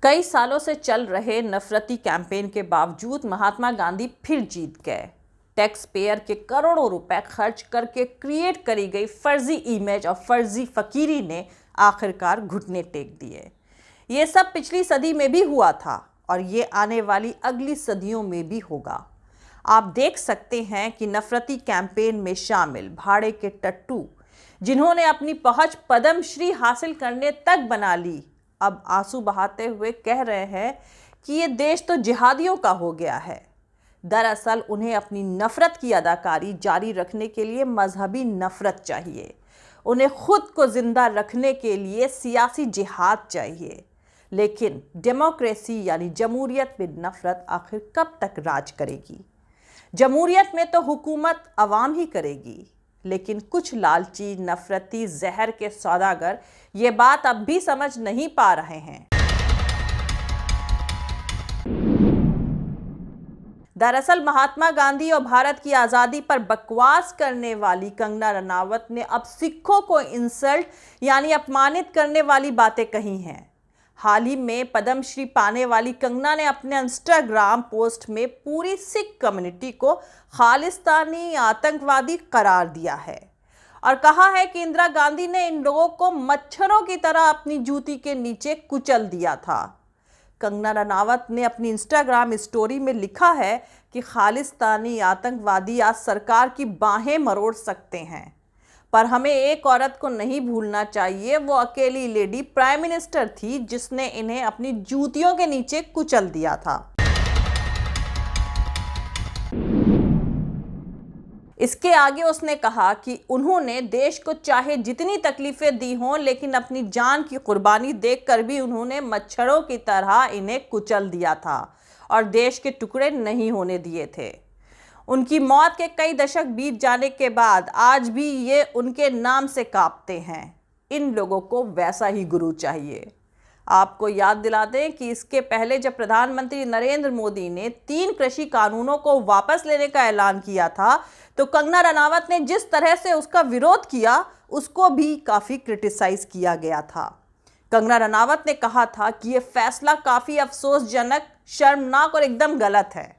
कई सालों से चल रहे नफरती कैंपेन के बावजूद महात्मा गांधी फिर जीत गए। टैक्स पेयर के करोड़ों रुपए खर्च करके क्रिएट करी गई फर्जी इमेज और फर्जी फकीरी ने आखिरकार घुटने टेक दिए। ये सब पिछली सदी में भी हुआ था और ये आने वाली अगली सदियों में भी होगा। आप देख सकते हैं कि नफरती कैंपेन में शामिल भाड़े के टट्टू, जिन्होंने अपनी पहुंच पद्मश्री हासिल करने तक बना ली, अब आंसू बहाते हुए कह रहे हैं कि ये देश तो जिहादियों का हो गया है। दरअसल उन्हें अपनी नफरत की अदाकारी जारी रखने के लिए मजहबी नफरत चाहिए। उन्हें खुद को जिंदा रखने के लिए सियासी जिहाद चाहिए। लेकिन डेमोक्रेसी यानी जमहूरियत में नफरत आखिर कब तक राज करेगी? जमहूरियत में तो हुकूमत अवाम ही करेगी, लेकिन कुछ लालची नफरती जहर के सौदागर ये बात अब भी समझ नहीं पा रहे हैं। दरअसल महात्मा गांधी और भारत की आज़ादी पर बकवास करने वाली कंगना रनावत ने अब सिखों को इंसल्ट यानी अपमानित करने वाली बातें कही हैं। हाल ही में पद्मश्री पाने वाली कंगना ने अपने इंस्टाग्राम पोस्ट में पूरी सिख कम्युनिटी को खालिस्तानी आतंकवादी करार दिया है और कहा है कि इंदिरा गांधी ने इन लोगों को मच्छरों की तरह अपनी जूती के नीचे कुचल दिया था। कंगना रनावत ने अपनी इंस्टाग्राम स्टोरी में लिखा है कि खालिस्तानी आतंकवादी आज सरकार की बाहें मरोड़ सकते हैं, पर हमें एक औरत को नहीं भूलना चाहिए। वो अकेली लेडी प्राइम मिनिस्टर थी जिसने इन्हें अपनी जूतियों के नीचे कुचल दिया था। इसके आगे उसने कहा कि उन्होंने देश को चाहे जितनी तकलीफें दी हों, लेकिन अपनी जान की कुर्बानी देखकर भी उन्होंने मच्छरों की तरह इन्हें कुचल दिया था और देश के टुकड़े नहीं होने दिए थे। उनकी मौत के कई दशक बीत जाने के बाद आज भी ये उनके नाम से कांपते हैं। इन लोगों को वैसा ही गुरु चाहिए। आपको याद दिला दें कि इसके पहले जब प्रधानमंत्री नरेंद्र मोदी ने 3 कृषि कानूनों को वापस लेने का ऐलान किया था, तो कंगना रनावत ने जिस तरह से उसका विरोध किया, उसको भी काफ़ी क्रिटिसाइज किया गया था। कंगना रनावत ने कहा था कि यह फैसला काफ़ी अफसोसजनक, शर्मनाक और एकदम गलत है।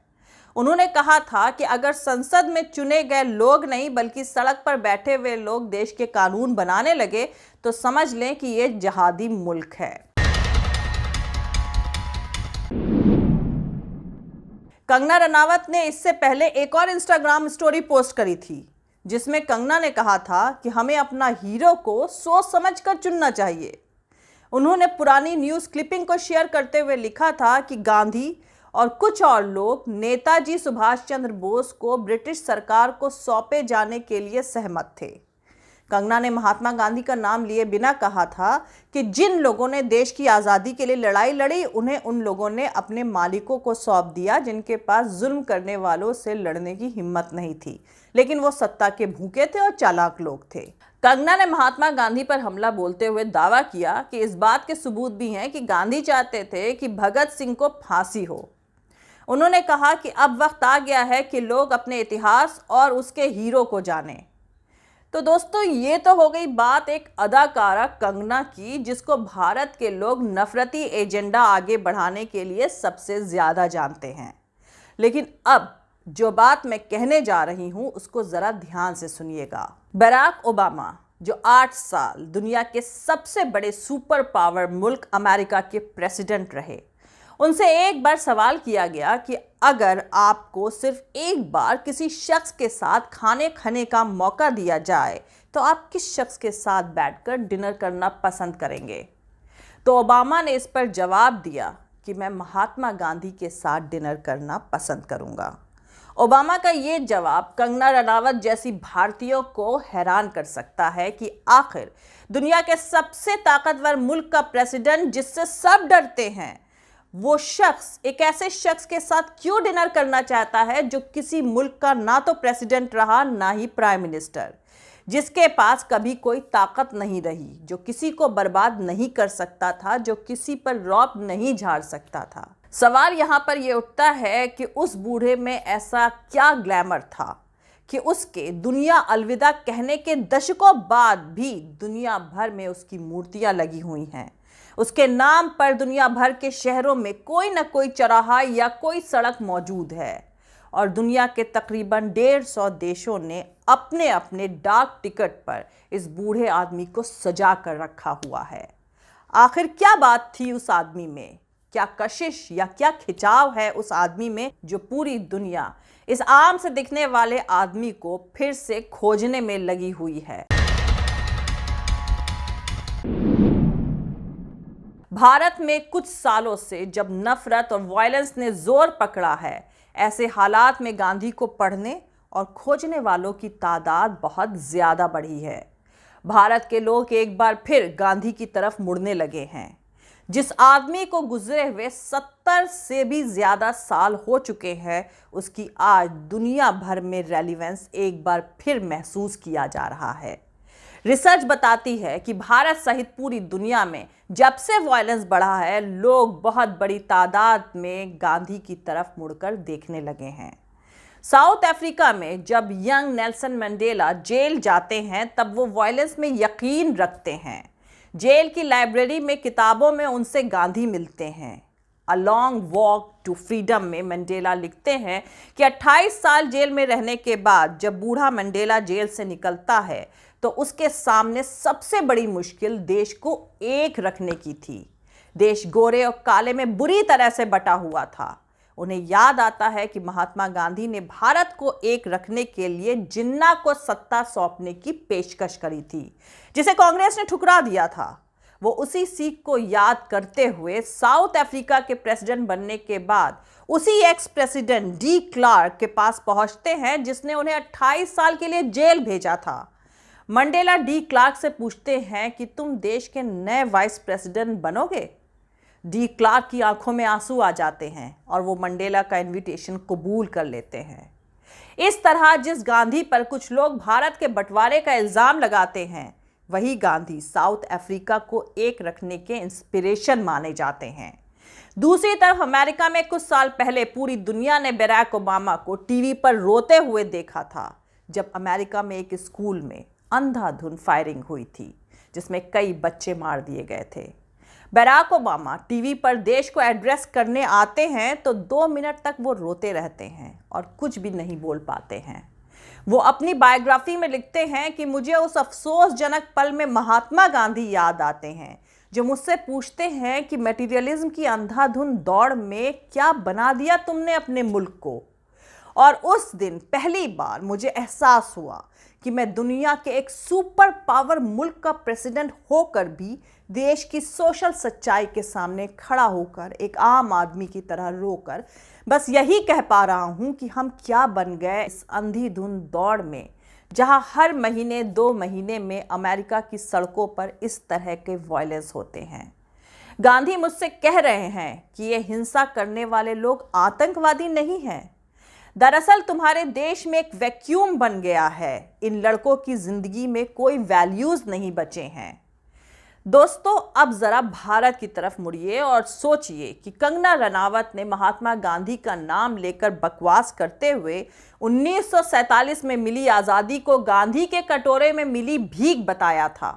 उन्होंने कहा था कि अगर संसद में चुने गए लोग नहीं बल्कि सड़क पर बैठे हुए लोग देश के कानून बनाने लगे तो समझ लें कि ये जिहादी मुल्क है। कंगना रनावत ने इससे पहले एक और इंस्टाग्राम स्टोरी पोस्ट करी थी, जिसमें कंगना ने कहा था कि हमें अपना हीरो को सोच समझकर चुनना चाहिए। उन्होंने पुरानी न्यूज़ क्लिपिंग को शेयर करते हुए लिखा था कि गांधी और कुछ और लोग नेताजी सुभाष चंद्र बोस को ब्रिटिश सरकार को सौंपे जाने के लिए सहमत थे। कंगना ने महात्मा गांधी का नाम लिए बिना कहा था कि जिन लोगों ने देश की आज़ादी के लिए लड़ाई लड़ी, उन्हें उन लोगों ने अपने मालिकों को सौंप दिया जिनके पास जुल्म करने वालों से लड़ने की हिम्मत नहीं थी, लेकिन वो सत्ता के भूखे थे और चालाक लोग थे। कंगना ने महात्मा गांधी पर हमला बोलते हुए दावा किया कि इस बात के सबूत भी हैं कि गांधी चाहते थे कि भगत सिंह को फांसी हो। उन्होंने कहा कि अब वक्त आ गया है कि लोग अपने इतिहास और उसके हीरो को जानें। तो दोस्तों, ये तो हो गई बात एक अदाकारा कंगना की, जिसको भारत के लोग नफरती एजेंडा आगे बढ़ाने के लिए सबसे ज़्यादा जानते हैं। लेकिन अब जो बात मैं कहने जा रही हूँ उसको ज़रा ध्यान से सुनिएगा। बराक ओबामा, जो 8 साल दुनिया के सबसे बड़े सुपर पावर मुल्क अमेरिका के प्रेसिडेंट रहे, उनसे एक बार सवाल किया गया कि अगर आपको सिर्फ एक बार किसी शख्स के साथ खाने खाने का मौका दिया जाए तो आप किस शख्स के साथ बैठकर डिनर करना पसंद करेंगे? तो ओबामा ने इस पर जवाब दिया कि मैं महात्मा गांधी के साथ डिनर करना पसंद करूंगा। ओबामा का ये जवाब कंगना रनावत जैसी भारतीयों को हैरान कर सकता है कि आखिर दुनिया के सबसे ताकतवर मुल्क का प्रेसिडेंट, जिससे सब डरते हैं, वो शख्स एक ऐसे शख्स के साथ क्यों डिनर करना चाहता है जो किसी मुल्क का ना तो प्रेसिडेंट रहा ना ही प्राइम मिनिस्टर, जिसके पास कभी कोई ताकत नहीं रही, जो किसी को बर्बाद नहीं कर सकता था, जो किसी पर रौब नहीं झाड़ सकता था। सवाल यहाँ पर यह उठता है कि उस बूढ़े में ऐसा क्या ग्लैमर था कि उसके दुनिया अलविदा कहने के दशकों बाद भी दुनिया भर में उसकी मूर्तियां लगी हुई हैं। उसके नाम पर दुनिया भर के शहरों में कोई ना कोई चौराहा या कोई सड़क मौजूद है और दुनिया के तकरीबन 150 देशों ने अपने अपने डाक टिकट पर इस बूढ़े आदमी को सजा कर रखा हुआ है। आखिर क्या बात थी उस आदमी में? क्या कशिश या क्या खिंचाव है उस आदमी में जो पूरी दुनिया इस आम से दिखने वाले आदमी को फिर से खोजने में लगी हुई है? भारत में कुछ सालों से जब नफरत और वायलेंस ने जोर पकड़ा है, ऐसे हालात में गांधी को पढ़ने और खोजने वालों की तादाद बहुत ज्यादा बढ़ी है। भारत के लोग एक बार फिर गांधी की तरफ मुड़ने लगे हैं। जिस आदमी को गुजरे हुए 70 से भी ज्यादा साल हो चुके हैं, उसकी आज दुनिया भर में रेलेवेंस एक बार फिर महसूस किया जा रहा है। रिसर्च बताती है कि भारत सहित पूरी दुनिया में जब से वायलेंस बढ़ा है, लोग बहुत बड़ी तादाद में गांधी की तरफ मुड़कर देखने लगे हैं। साउथ अफ्रीका में जब यंग नेल्सन मंडेला जेल जाते हैं, तब वो वायलेंस में यकीन रखते हैं। जेल की लाइब्रेरी में किताबों में उनसे गांधी मिलते हैं। A long walk to freedom में मंडेला लिखते हैं कि 28 साल जेल में रहने के बाद जब बूढ़ा मंडेला जेल से निकलता है, तो उसके सामने सबसे बड़ी मुश्किल देश को एक रखने की थी। देश गोरे और काले में बुरी तरह से बटा हुआ था। उन्हें याद आता है कि महात्मा गांधी ने भारत को एक रखने के लिए जिन्ना को सत्ता सौंपने की पेशकश करी थी, जिसे कांग्रेस ने ठुकरा दिया था। वो उसी सीख को याद करते हुए साउथ अफ्रीका के प्रेसिडेंट बनने के बाद उसी एक्स प्रेसिडेंट डी क्लार्क के पास पहुंचते हैं, जिसने उन्हें 28 साल के लिए जेल भेजा था। मंडेला डी क्लार्क से पूछते हैं कि तुम देश के नए वाइस प्रेसिडेंट बनोगे? डी क्लार्क की आंखों में आंसू आ जाते हैं और वो मंडेला का इनविटेशन कबूल कर लेते हैं। इस तरह जिस गांधी पर कुछ लोग भारत के बंटवारे का इल्जाम लगाते हैं, वही गांधी साउथ अफ्रीका को एक रखने के इंस्पिरेशन माने जाते हैं। दूसरी तरफ अमेरिका में कुछ साल पहले पूरी दुनिया ने बराक ओबामा को टीवी पर रोते हुए देखा था, जब अमेरिका में एक स्कूल में अंधाधुंध फायरिंग हुई थी, जिसमें कई बच्चे मार दिए गए थे। बराक ओबामा टीवी पर देश को एड्रेस करने आते हैं तो 2 मिनट तक वो रोते रहते हैं और कुछ भी नहीं बोल पाते हैं। वो अपनी बायोग्राफी में लिखते हैं कि मुझे उस अफसोसजनक पल में महात्मा गांधी याद आते हैं, जो मुझसे पूछते हैं कि मटेरियलिज्म की अंधाधुंध दौड़ में क्या बना दिया तुमने अपने मुल्क को। और उस दिन पहली बार मुझे एहसास हुआ कि मैं दुनिया के एक सुपर पावर मुल्क का प्रेसिडेंट होकर भी देश की सोशल सच्चाई के सामने खड़ा होकर एक आम आदमी की तरह रोकर बस यही कह पा रहा हूं कि हम क्या बन गए इस अंधाधुंध दौड़ में, जहां हर महीने 2 महीने में अमेरिका की सड़कों पर इस तरह के वायलेंस होते हैं। गांधी मुझसे कह रहे हैं कि ये हिंसा करने वाले लोग आतंकवादी नहीं हैं। दरअसल तुम्हारे देश में एक वैक्यूम बन गया है। इन लड़कों की जिंदगी में कोई वैल्यूज नहीं बचे हैं। दोस्तों, अब जरा भारत की तरफ मुड़िए और सोचिए कि कंगना रनावत ने महात्मा गांधी का नाम लेकर बकवास करते हुए 1947 में मिली आज़ादी को गांधी के कटोरे में मिली भीख बताया था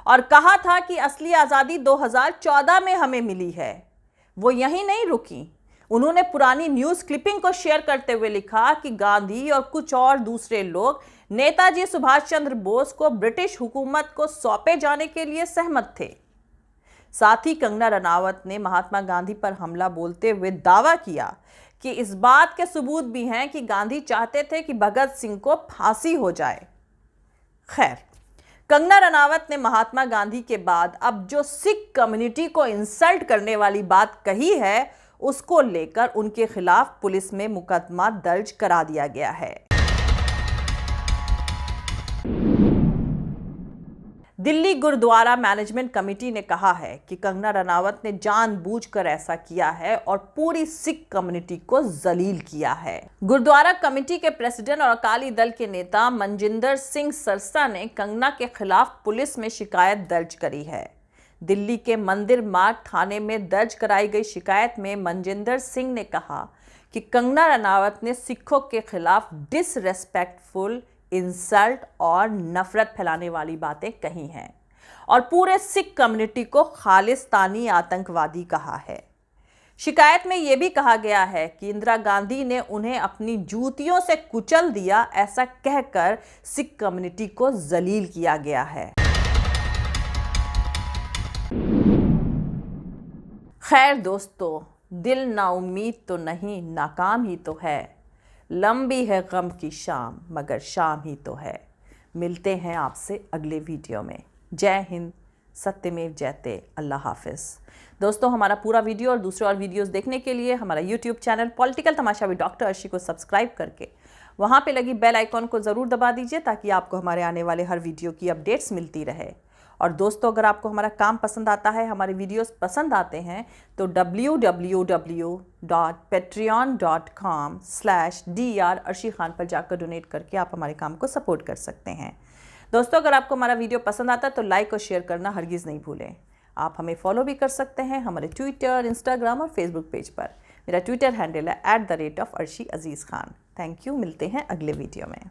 और कहा था कि असली आज़ादी 2014 में हमें मिली है। वो यहीं नहीं रुकी, उन्होंने पुरानी न्यूज़ क्लिपिंग को शेयर करते हुए लिखा कि गांधी और कुछ और दूसरे लोग नेताजी सुभाष चंद्र बोस को ब्रिटिश हुकूमत को सौंपे जाने के लिए सहमत थे। साथ ही कंगना रनावत ने महात्मा गांधी पर हमला बोलते हुए दावा किया कि इस बात के सबूत भी हैं कि गांधी चाहते थे कि भगत सिंह को फांसी हो जाए। खैर, कंगना रनावत ने महात्मा गांधी के बाद अब जो सिख कम्युनिटी को इंसल्ट करने वाली बात कही है, उसको लेकर उनके खिलाफ पुलिस में मुकदमा दर्ज करा दिया गया है। दिल्ली गुरुद्वारा मैनेजमेंट कमेटी ने कहा है कि कंगना रनावत ने जानबूझकर ऐसा किया है और पूरी सिख कम्युनिटी को जलील किया है। गुरुद्वारा कमेटी के प्रेसिडेंट और अकाली दल के नेता मनजिंदर सिंह सरसा ने कंगना के खिलाफ पुलिस में शिकायत दर्ज करी है। दिल्ली के मंदिर मार्ग थाने में दर्ज कराई गई शिकायत में मनजिंदर सिंह ने कहा कि कंगना रनावत ने सिखों के खिलाफ डिसरेस्पेक्टफुल, इंसल्ट और नफरत फैलाने वाली बातें कही हैं। और पूरे सिख कम्युनिटी को खालिस्तानी आतंकवादी कहा है। शिकायत में यह भी कहा गया है कि इंदिरा गांधी ने उन्हें अपनी जूतियों से कुचल दिया, ऐसा कहकर सिख कम्युनिटी को जलील किया गया है। खैर दोस्तों, दिल नाउम्मीद तो नहीं, नाकाम ही तो है। लंबी है गम की शाम, मगर शाम ही तो है। मिलते हैं आपसे अगले वीडियो में। जय हिंद, सत्यमेव जयते, अल्लाह हाफिज़। दोस्तों, हमारा पूरा वीडियो और दूसरे और वीडियोस देखने के लिए हमारा YouTube channel political Tamasha with doctor Arshi को सब्सक्राइब करके वहाँ पे लगी बेल आइकॉन को ज़रूर दबा दीजिए, ताकि आपको हमारे आने वाले हर वीडियो की अपडेट्स मिलती रहे। और दोस्तों, अगर आपको हमारा काम पसंद आता है, हमारे वीडियोस पसंद आते हैं, तो www.patreon.com/dr अर्शी खान पर जाकर डोनेट करके आप हमारे काम को सपोर्ट कर सकते हैं। दोस्तों, अगर आपको हमारा वीडियो पसंद आता है तो लाइक और शेयर करना हरगिज़ नहीं भूलें। आप हमें फॉलो भी कर सकते हैं हमारे ट्विटर, इंस्टाग्राम और फेसबुक पेज पर। मेरा ट्विटर हैंडल है @arshi Aziz Khan. Thank you. मिलते हैं अगले वीडियो में।